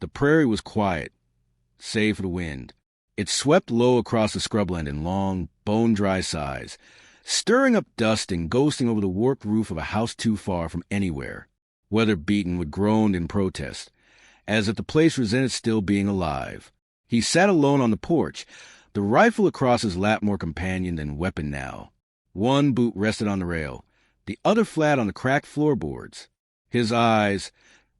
The prairie was quiet, save for the wind. It swept low across the scrubland in long, bone-dry sighs, stirring up dust and ghosting over the warped roof of a house too far from anywhere. Weather-beaten would groan in protest, as if the place resented still being alive. He sat alone on the porch, the rifle across his lap more companion than weapon now. One boot rested on the rail, the other flat on the cracked floorboards. His eyes,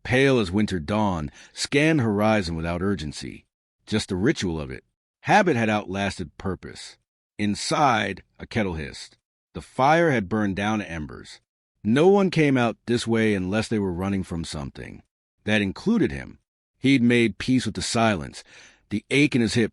pale as winter dawn, scanned the horizon without urgency. Just the ritual of it. Habit had outlasted purpose. Inside, a kettle hissed. The fire had burned down to embers. No one came out this way unless they were running from something. That included him. He'd made peace with the silence, the ache in his hip,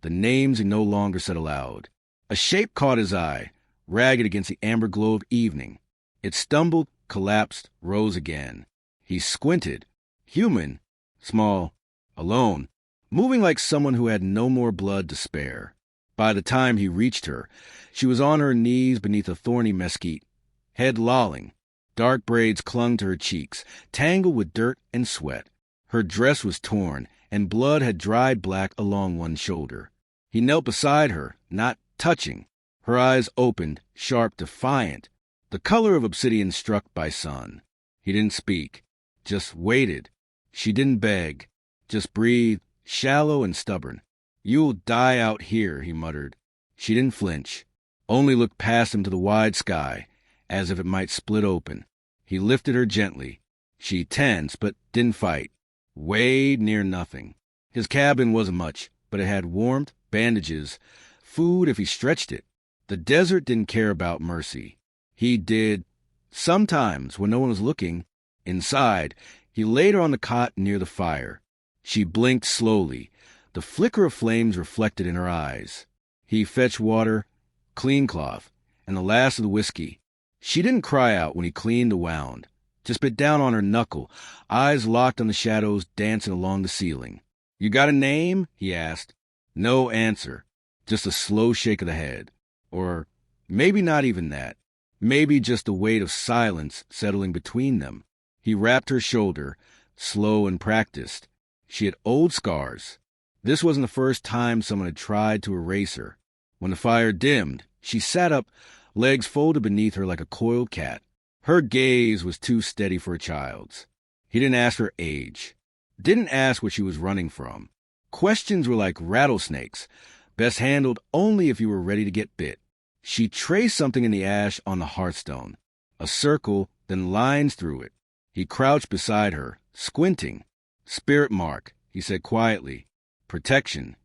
the names he no longer said aloud. A shape caught his eye, ragged against the amber glow of evening. It stumbled, collapsed, rose again. He squinted. Human, small, alone, moving like someone who had no more blood to spare. By the time he reached her, she was on her knees beneath a thorny mesquite, head lolling. Dark braids clung to her cheeks, tangled with dirt and sweat. Her dress was torn, and blood had dried black along one shoulder. He knelt beside her, not touching. Her eyes opened, sharp, defiant, the color of obsidian struck by sun. He didn't speak, just waited. She didn't beg, just breathed, shallow and stubborn. "You'll die out here," he muttered. She didn't flinch, only looked past him to the wide sky, as if it might split open. He lifted her gently. She tensed, but didn't fight. Weighed near nothing. His cabin wasn't much, but it had warmth, bandages, food if he stretched it. The desert didn't care about mercy. He did, sometimes, when no one was looking. Inside, he laid her on the cot near the fire. She blinked slowly, the flicker of flames reflected in her eyes. He fetched water, clean cloth, and the last of the whiskey. She didn't cry out when he cleaned the wound, just bit down on her knuckle, eyes locked on the shadows dancing along the ceiling. "You got a name?" he asked. No answer, just a slow shake of the head. Or maybe not even that. Maybe just the weight of silence settling between them. He wrapped her shoulder, slow and practiced. She had old scars. This wasn't the first time someone had tried to erase her. When the fire dimmed, she sat up, legs folded beneath her like a coiled cat. Her gaze was too steady for a child's. He didn't ask her age. Didn't ask what she was running from. Questions were like rattlesnakes, best handled only if you were ready to get bit. She traced something in the ash on the hearthstone. A circle, then lines through it. He crouched beside her, squinting. "Spirit mark," he said quietly. "Protection."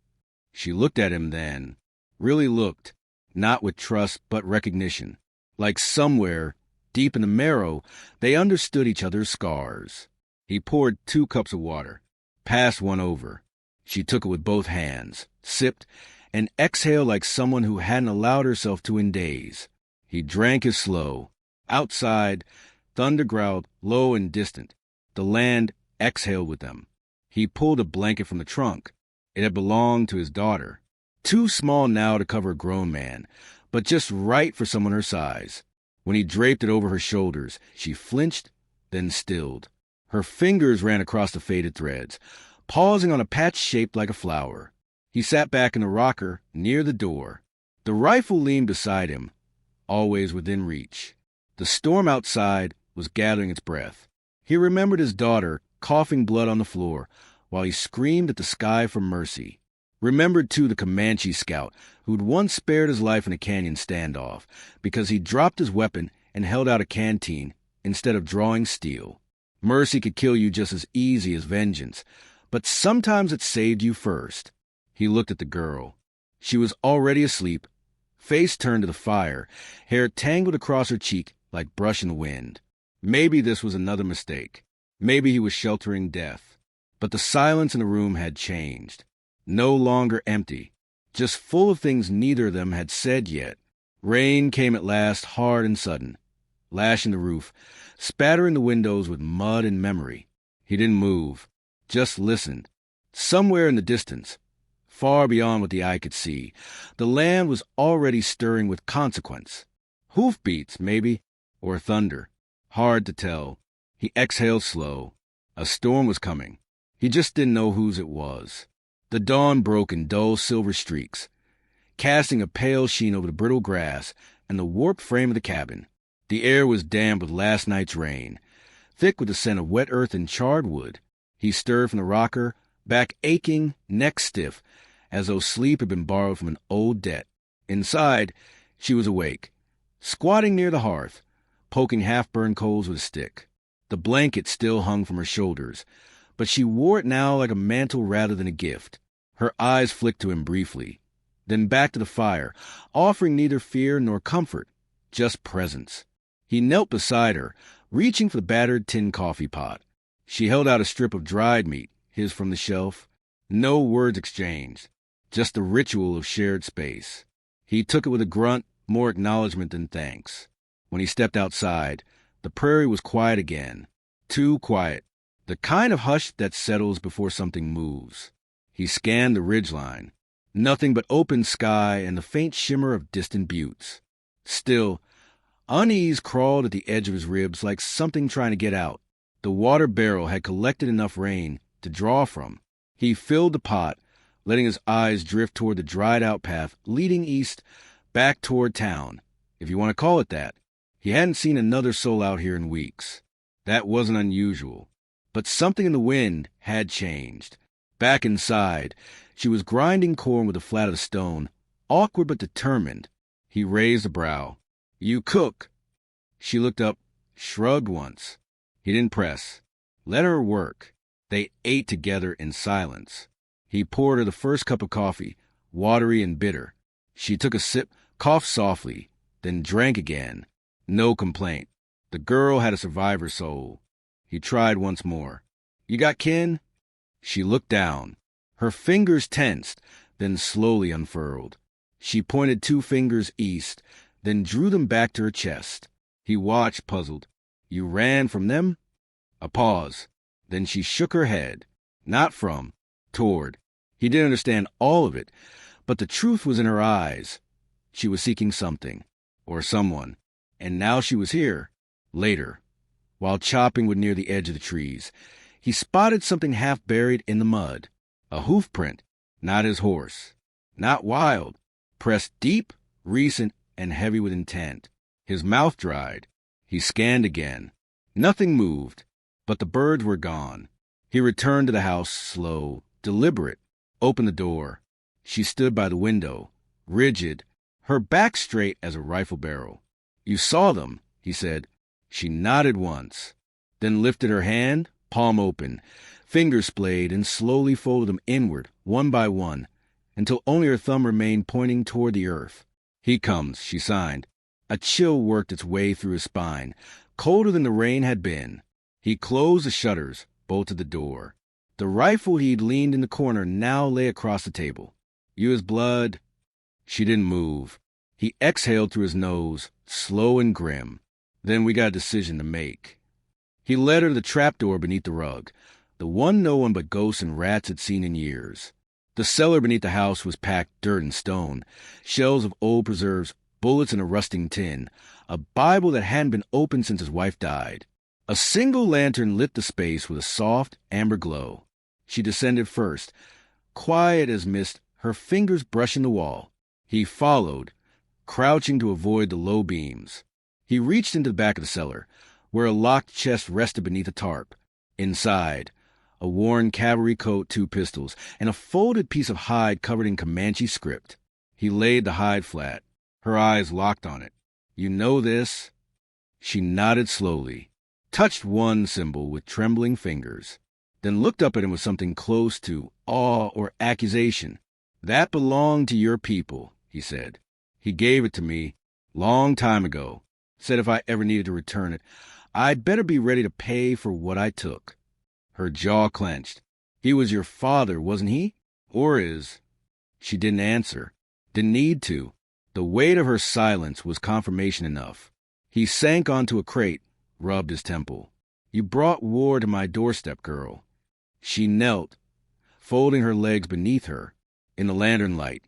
She looked at him then. Really looked. Not with trust, but recognition. Like somewhere, deep in the marrow, they understood each other's scars. He poured 2 cups of water, passed one over. She took it with both hands, sipped, and exhaled like someone who hadn't allowed herself to in days. He drank his slow. Outside, thunder growled, low and distant. The land exhaled with them. He pulled a blanket from the trunk. It had belonged to his daughter. Too small now to cover a grown man, but just right for someone her size. When he draped it over her shoulders, she flinched, then stilled. Her fingers ran across the faded threads, pausing on a patch shaped like a flower. He sat back in the rocker near the door. The rifle leaned beside him, always within reach. The storm outside was gathering its breath. He remembered his daughter coughing blood on the floor while he screamed at the sky for mercy. Remembered, too, the Comanche scout who'd once spared his life in a canyon standoff because he dropped his weapon and held out a canteen instead of drawing steel. Mercy could kill you just as easy as vengeance, but sometimes it saved you first. He looked at the girl. She was already asleep, face turned to the fire, hair tangled across her cheek like brush in the wind. Maybe this was another mistake. Maybe he was sheltering death. But the silence in the room had changed. No longer empty, just full of things neither of them had said yet. Rain came at last, hard and sudden, lashing the roof, spattering the windows with mud and memory. He didn't move, just listened. Somewhere in the distance, far beyond what the eye could see, the land was already stirring with consequence. Hoofbeats, maybe, or thunder. Hard to tell. He exhaled slow. A storm was coming. He just didn't know whose it was. The dawn broke in dull silver streaks, casting a pale sheen over the brittle grass and the warped frame of the cabin. The air was damp with last night's rain, thick with the scent of wet earth and charred wood. He stirred from the rocker, back aching, neck stiff, as though sleep had been borrowed from an old debt. Inside, she was awake, squatting near the hearth, poking half-burned coals with a stick. The blanket still hung from her shoulders, but she wore it now like a mantle rather than a gift. Her eyes flicked to him briefly, then back to the fire, offering neither fear nor comfort, just presence. He knelt beside her, reaching for the battered tin coffee pot. She held out a strip of dried meat, his from the shelf. No words exchanged, just the ritual of shared space. He took it with a grunt, more acknowledgement than thanks. When he stepped outside, the prairie was quiet again. Too quiet, the kind of hush that settles before something moves. He scanned the ridgeline. Nothing but open sky and the faint shimmer of distant buttes. Still, unease crawled at the edge of his ribs like something trying to get out. The water barrel had collected enough rain to draw from. He filled the pot, letting his eyes drift toward the dried-out path leading east, back toward town, if you want to call it that. He hadn't seen another soul out here in weeks. That wasn't unusual. But something in the wind had changed. Back inside, she was grinding corn with the flat of the stone, awkward but determined. He raised a brow. "You cook." She looked up, shrugged once. He didn't press. Let her work. They ate together in silence. He poured her the first cup of coffee, watery and bitter. She took a sip, coughed softly, then drank again. No complaint. The girl had a survivor soul. He tried once more. "You got kin?" She looked down. Her fingers tensed, then slowly unfurled. She pointed 2 fingers east, then drew them back to her chest. He watched, puzzled. "You ran from them?" A pause. Then she shook her head. Not from, toward. He didn't understand all of it, but the truth was in her eyes. She was seeking something, or someone, and now she was here. Later, while chopping wood near the edge of the trees, he spotted something half buried in the mud. A hoof print, not his horse. Not wild, pressed deep, recent, and heavy with intent. His mouth dried. He scanned again. Nothing moved, but the birds were gone. He returned to the house, slow, deliberate, opened the door. She stood by the window, rigid, her back straight as a rifle barrel. "You saw them," he said. She nodded once, then lifted her hand, palm open, fingers splayed, and slowly folded them inward, one by one, until only her thumb remained pointing toward the earth. "He comes," she signed. A chill worked its way through his spine, colder than the rain had been. He closed the shutters, bolted the door. The rifle he'd leaned in the corner now lay across the table. "You as blood?" She didn't move. He exhaled through his nose, slow and grim. "Then we got a decision to make." He led her to the trapdoor beneath the rug, the one no one but ghosts and rats had seen in years. The cellar beneath the house was packed dirt and stone, shells of old preserves, bullets in a rusting tin, a Bible that hadn't been opened since his wife died. A single lantern lit the space with a soft, amber glow. She descended first, quiet as mist, her fingers brushing the wall. He followed, crouching to avoid the low beams. He reached into the back of the cellar, where a locked chest rested beneath a tarp. Inside, a worn cavalry coat, 2 pistols, and a folded piece of hide covered in Comanche script. He laid the hide flat, her eyes locked on it. "You know this?" She nodded slowly, touched one symbol with trembling fingers, then looked up at him with something close to awe or accusation. "That belonged to your people," he said. "He gave it to me, long time ago. Said if I ever needed to return it, I'd better be ready to pay for what I took." Her jaw clenched. "He was your father, wasn't he? Or is?" She didn't answer. Didn't need to. The weight of her silence was confirmation enough. He sank onto a crate, rubbed his temple. "You brought war to my doorstep, girl." She knelt, folding her legs beneath her. In the lantern light,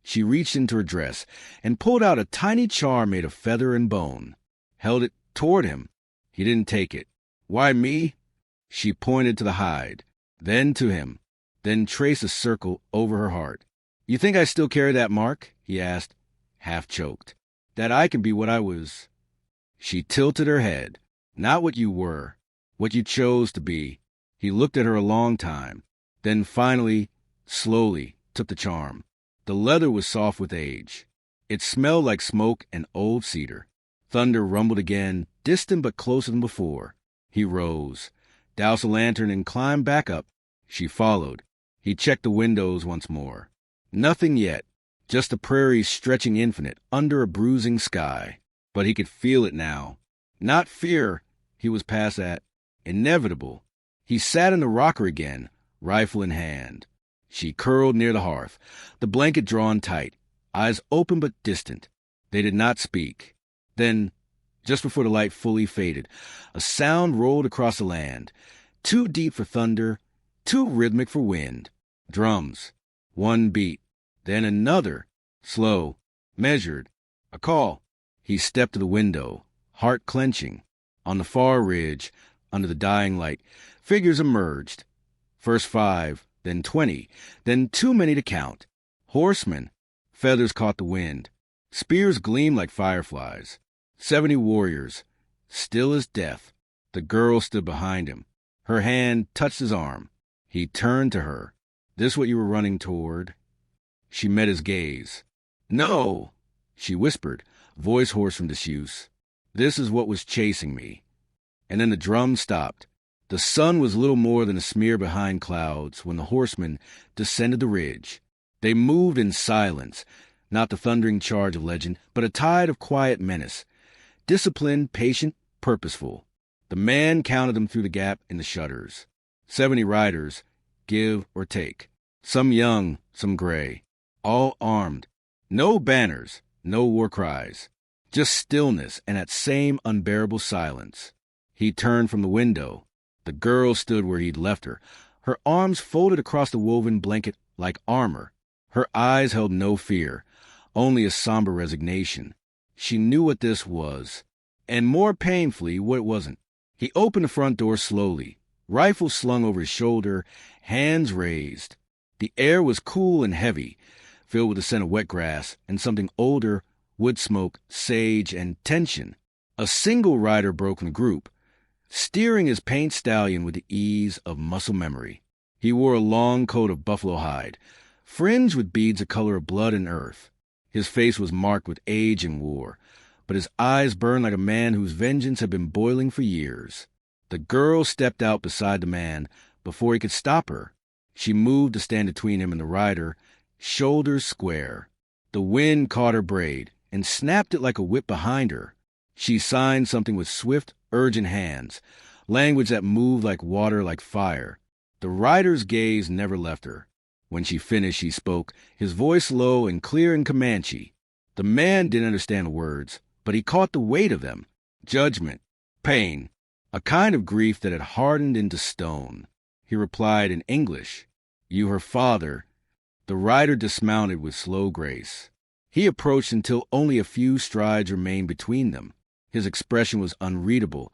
she reached into her dress and pulled out a tiny charm made of feather and bone. Held it toward him. He didn't take it. "Why me?" She pointed to the hide. then to him, then traced a circle over her heart. "You think I still carry that mark?" he asked, half choked. "That I can be what I was?" She tilted her head. "Not what you were, what you chose to be." He looked at her a long time, then finally, slowly, took the charm. The leather was soft with age. It smelled like smoke and old cedar. Thunder rumbled again, distant but closer than before. He rose, doused a lantern, and climbed back up. She followed. He checked the windows once more. Nothing yet, just the prairie stretching infinite under a bruising sky. But he could feel it now. Not fear, he was past that. Inevitable. He sat in the rocker again, rifle in hand. She curled near the hearth, the blanket drawn tight, eyes open but distant. They did not speak. Then, just before the light fully faded, a sound rolled across the land, too deep for thunder, too rhythmic for wind. Drums. One beat, then another, slow, measured. A call. He stepped to the window, heart clenching. On the far ridge, under the dying light, figures emerged. First 5, then 20, then too many to count. Horsemen. Feathers caught the wind. Spears gleamed like fireflies. 70 warriors, still as death. The girl stood behind him. Her hand touched his arm. He turned to her. "This what you were running toward?" She met his gaze. "No," she whispered, voice hoarse from disuse. "This is what was chasing me." And then the drum stopped. The sun was little more than a smear behind clouds when the horsemen descended the ridge. They moved in silence, not the thundering charge of legend, but a tide of quiet menace. Disciplined, patient, purposeful. The man counted them through the gap in the shutters. 70 riders, give or take. Some young, some gray. All armed. No banners, no war cries. Just stillness and that same unbearable silence. He turned from the window. The girl stood where he'd left her, her arms folded across the woven blanket like armor. Her eyes held no fear, only a somber resignation. She knew what this was, and more painfully what it wasn't. He opened the front door slowly, rifle slung over his shoulder, hands raised. The air was cool and heavy, filled with the scent of wet grass and something older, wood smoke, sage, and tension. A single rider broke from the group, steering his paint stallion with the ease of muscle memory. He wore a long coat of buffalo hide, fringed with beads the color of blood and earth. His face was marked with age and war, but his eyes burned like a man whose vengeance had been boiling for years. The girl stepped out beside the man before he could stop her. She moved to stand between him and the rider, shoulders square. The wind caught her braid and snapped it like a whip behind her. She signed something with swift, urgent hands, language that moved like water, like fire. The rider's gaze never left her. When she finished, he spoke, his voice low and clear in Comanche. The man didn't understand the words, but he caught the weight of them. Judgment, pain, a kind of grief that had hardened into stone. He replied in English, "You, her father." The rider dismounted with slow grace. He approached until only a few strides remained between them. His expression was unreadable,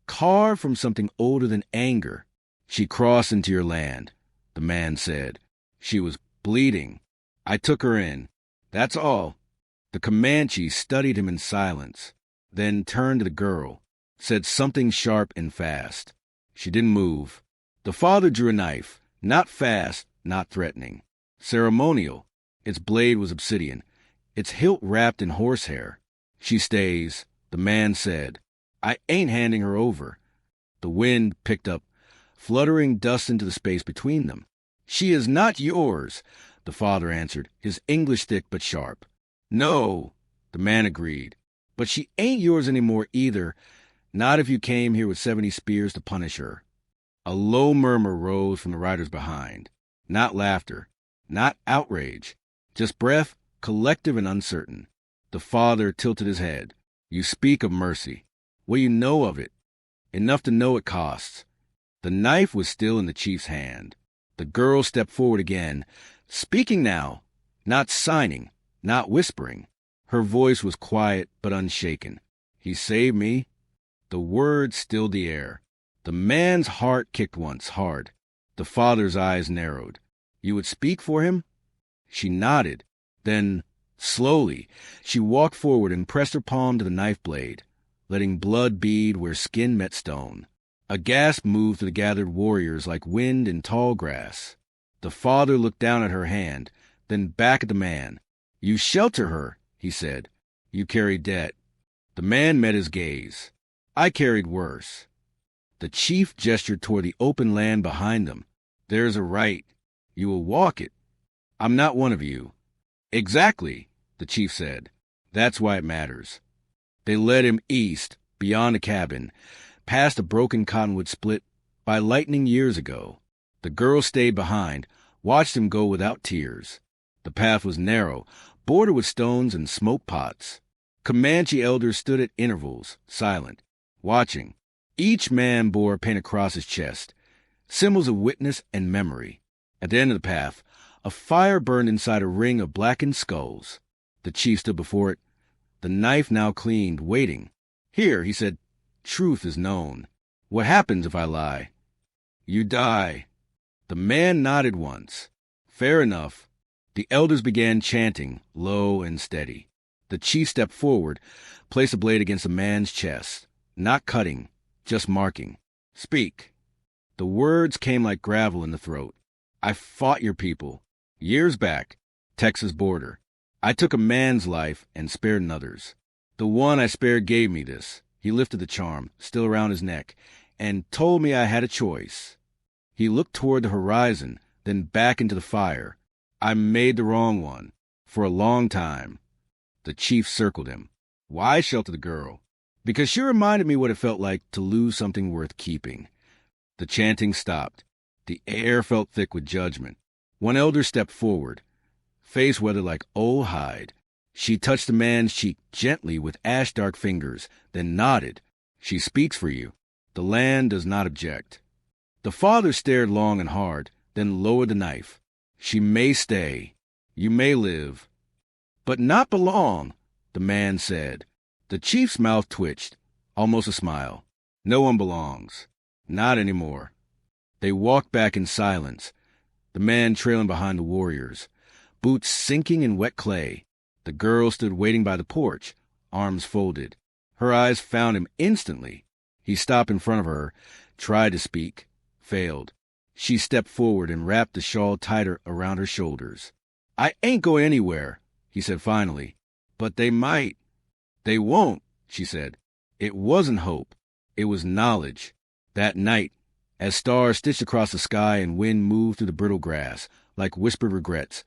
carved from something older than anger. "She crossed into your land," the man said. "She was bleeding. I took her in. That's all." The Comanche studied him in silence, then turned to the girl, said something sharp and fast. She didn't move. The father drew a knife, not fast, not threatening. Ceremonial. Its blade was obsidian, its hilt wrapped in horsehair. "She stays," the man said. "I ain't handing her over." The wind picked up, fluttering dust into the space between them. "She is not yours," the father answered, his English thick but sharp. "No," the man agreed. "But she ain't yours anymore either, not if you came here with 70 spears to punish her." A low murmur rose from the riders behind. Not laughter, not outrage, just breath, collective and uncertain. The father tilted his head. "You speak of mercy. What do you know of it? Enough to know it costs." The knife was still in the chief's hand. The girl stepped forward again, speaking now, not signing, not whispering. Her voice was quiet but unshaken. "He saved me." The words stilled the air. The man's heart kicked once, hard. The father's eyes narrowed. You would speak for him? She nodded. Then, slowly, she walked forward and pressed her palm to the knife blade, letting blood bead where skin met stone. A gasp moved through the gathered warriors like wind in tall grass. The father looked down at her hand, then back at the man. You shelter her, he said. You carry debt. The man met his gaze. I carried worse. The chief gestured toward the open land behind them. There's a right. You will walk it. I'm not one of you. Exactly, the chief said. That's why it matters. They led him east, beyond the cabin, past a broken cottonwood split by lightning years ago. The girl stayed behind, watched him go without tears. The path was narrow, bordered with stones and smoke pots. Comanche elders stood at intervals, silent, watching. Each man bore a paint across his chest, symbols of witness and memory. At the end of the path, a fire burned inside a ring of blackened skulls. The chief stood before it, the knife now cleaned, waiting. Here, he said, truth is known. What happens if I lie? You die. The man nodded once. Fair enough. The elders began chanting, low and steady. The chief stepped forward, placed a blade against the man's chest, not cutting, just marking. Speak. The words came like gravel in the throat. I fought your people. Years back, Texas border. I took a man's life and spared another's. The one I spared gave me this. He lifted the charm, still around his neck, and told me I had a choice. He looked toward the horizon, then back into the fire. I made the wrong one. For a long time. The chief circled him. Why shelter the girl? Because she reminded me what it felt like to lose something worth keeping. The chanting stopped. The air felt thick with judgment. One elder stepped forward, face weathered like old hide. She touched the man's cheek gently with ash-dark fingers, then nodded. She speaks for you. The land does not object. The father stared long and hard, then lowered the knife. She may stay. You may live. But not belong, the man said. The chief's mouth twitched, almost a smile. No one belongs. Not anymore. They walked back in silence, the man trailing behind the warriors, boots sinking in wet clay. The girl stood waiting by the porch, arms folded. Her eyes found him instantly. He stopped in front of her, tried to speak, failed. She stepped forward and wrapped the shawl tighter around her shoulders. I ain't going anywhere, he said finally. But they might. They won't, she said. It wasn't hope. It was knowledge. That night, as stars stitched across the sky and wind moved through the brittle grass, like whispered regrets,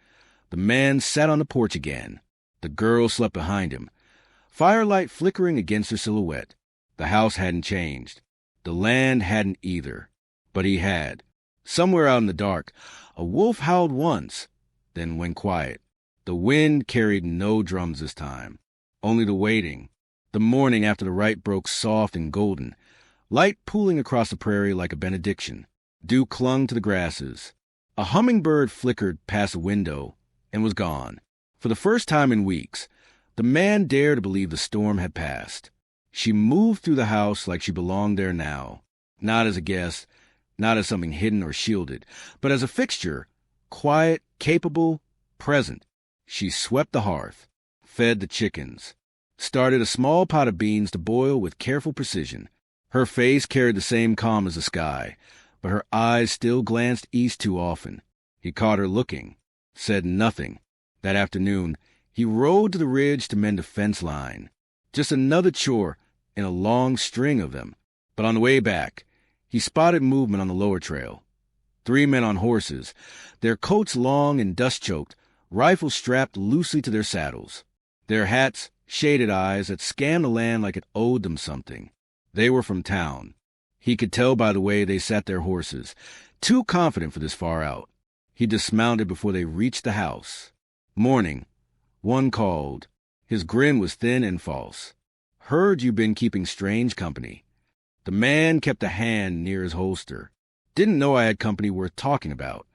the man sat on the porch again. The girl slept behind him, firelight flickering against her silhouette. The house hadn't changed. The land hadn't either. But he had. Somewhere out in the dark, a wolf howled once, then went quiet. The wind carried no drums this time, only the waiting. The morning after the rite broke soft and golden, light pooling across the prairie like a benediction. Dew clung to the grasses. A hummingbird flickered past the window and was gone. For the first time in weeks, the man dared to believe the storm had passed. She moved through the house like she belonged there now, not as a guest, not as something hidden or shielded, but as a fixture, quiet, capable, present. She swept the hearth, fed the chickens, started a small pot of beans to boil with careful precision. Her face carried the same calm as the sky, but her eyes still glanced east too often. He caught her looking, said nothing. That afternoon, he rode to the ridge to mend a fence line. Just another chore in a long string of them. But on the way back, he spotted movement on the lower trail. 3 men on horses, their coats long and dust-choked, rifles strapped loosely to their saddles. Their hats, shaded eyes that scanned the land like it owed them something. They were from town. He could tell by the way they sat their horses, too confident for this far out. He dismounted before they reached the house. Morning. One called. His grin was thin and false. Heard you've been keeping strange company. The man kept a hand near his holster. Didn't know I had company worth talking about.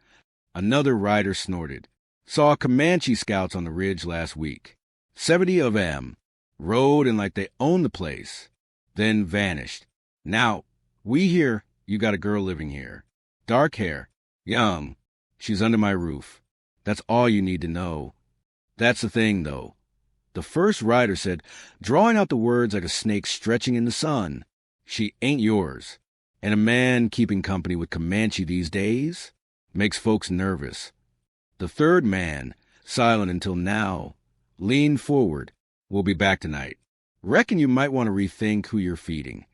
Another rider snorted. Saw Comanche scouts on the ridge last week. 70 of 'em. Rode in like they owned the place. Then vanished. Now, we hear you got a girl living here. Dark hair. Yum. She's under my roof. That's all you need to know. That's the thing, though. The first rider said, drawing out the words like a snake stretching in the sun. She ain't yours. And a man keeping company with Comanche these days makes folks nervous. The third man, silent until now, leaned forward. We'll be back tonight. Reckon you might want to rethink who you're feeding.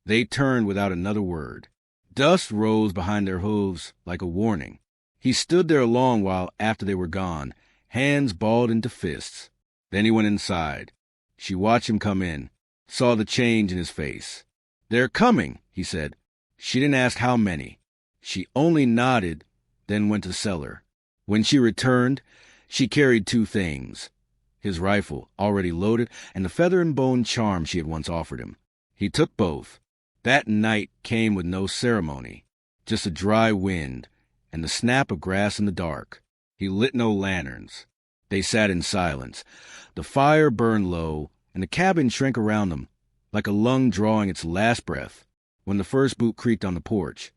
They turned without another word. Dust rose behind their hooves like a warning. He stood there a long while after they were gone, hands balled into fists. Then he went inside. She watched him come in, saw the change in his face. They're coming, he said. She didn't ask how many. She only nodded, then went to the cellar. When she returned, she carried two things: his rifle, already loaded, and the feather and bone charm she had once offered him. He took both. That night came with no ceremony, just a dry wind and the snap of grass in the dark. He lit no lanterns. They sat in silence. The fire burned low, and the cabin shrank around them, like a lung drawing its last breath. When the first boot creaked on the porch,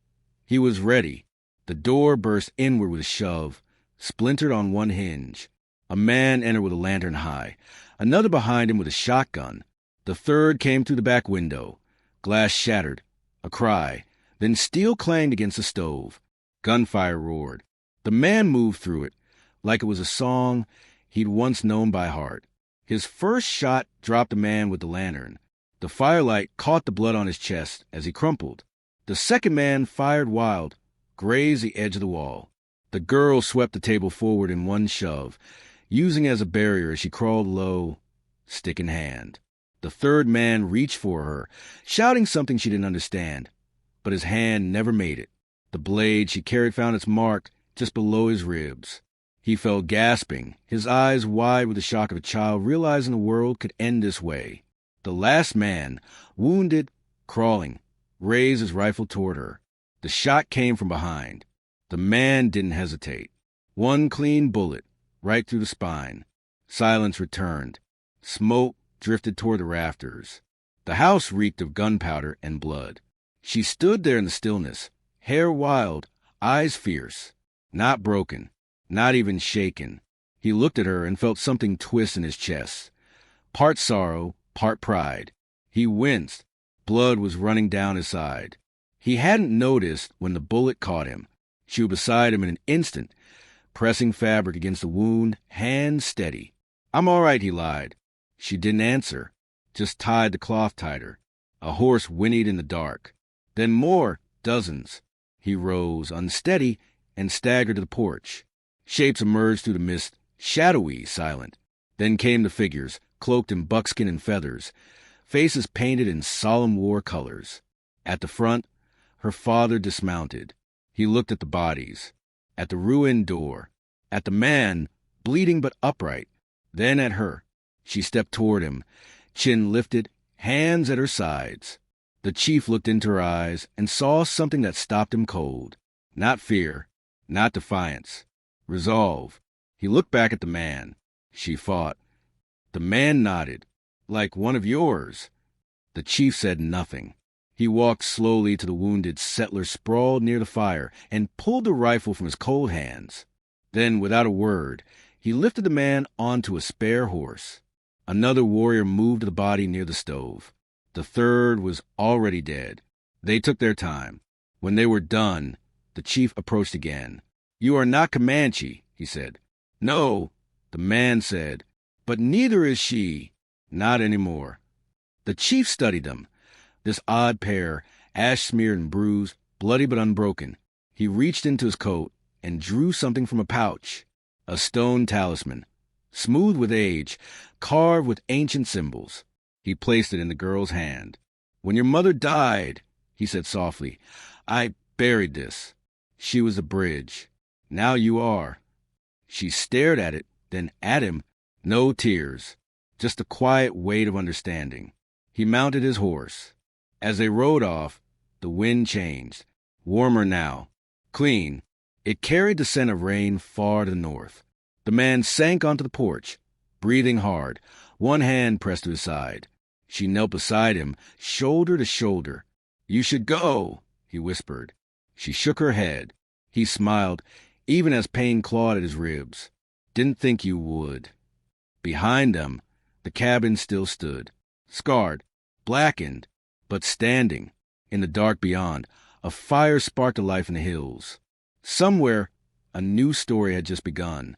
he was ready. The door burst inward with a shove, splintered on one hinge. A man entered with a lantern high, another behind him with a shotgun. The third came through the back window. Glass shattered. A cry. Then steel clanged against the stove. Gunfire roared. The man moved through it, like it was a song he'd once known by heart. His first shot dropped the man with the lantern. The firelight caught the blood on his chest as he crumpled. The second man fired wild, grazed the edge of the wall. The girl swept the table forward in one shove, using it as a barrier as she crawled low, stick in hand. The third man reached for her, shouting something she didn't understand, but his hand never made it. The blade she carried found its mark just below his ribs. He fell gasping, his eyes wide with the shock of a child realizing the world could end this way. The last man, wounded, crawling, raised his rifle toward her. The shot came from behind. The man didn't hesitate. One clean bullet, right through the spine. Silence returned. Smoke drifted toward the rafters. The house reeked of gunpowder and blood. She stood there in the stillness, hair wild, eyes fierce, not broken, not even shaken. He looked at her and felt something twist in his chest. Part sorrow, part pride. He winced. Blood was running down his side. He hadn't noticed when the bullet caught him. She was beside him in an instant, pressing fabric against the wound, hands steady. "I'm all right," he lied. She didn't answer, just tied the cloth tighter. A horse whinnied in the dark. Then more, dozens. He rose, unsteady, and staggered to the porch. Shapes emerged through the mist, shadowy, silent. Then came the figures, cloaked in buckskin and feathers, faces painted in solemn war colors. At the front, her father dismounted. He looked at the bodies, at the ruined door, at the man, bleeding but upright, then at her. She stepped toward him, chin lifted, hands at her sides. The chief looked into her eyes and saw something that stopped him cold. Not fear, not defiance. Resolve. He looked back at the man. She fought. The man nodded. "Like one of yours." The chief said nothing. He walked slowly to the wounded settler sprawled near the fire and pulled the rifle from his cold hands. Then, without a word, he lifted the man onto a spare horse. Another warrior moved to the body near the stove. The third was already dead. They took their time. When they were done, the chief approached again. "You are not Comanche," he said. "No," the man said, "but neither is she. Not anymore." The chief studied them, this odd pair, ash-smeared and bruised, bloody but unbroken. He reached into his coat and drew something from a pouch, a stone talisman, smooth with age, carved with ancient symbols. He placed it in the girl's hand. "When your mother died," he said softly, "I buried this. She was the bridge. Now you are." She stared at it, then at him. No tears, just a quiet weight of understanding. He mounted his horse. As they rode off, the wind changed. Warmer now. Clean. It carried the scent of rain far to the north. The man sank onto the porch, breathing hard, one hand pressed to his side. She knelt beside him, shoulder to shoulder. "You should go," he whispered. She shook her head. He smiled, even as pain clawed at his ribs. Didn't think you would. Behind them, the cabin still stood, scarred, blackened, but standing. In the dark beyond, a fire sparked to life in the hills. Somewhere, a new story had just begun.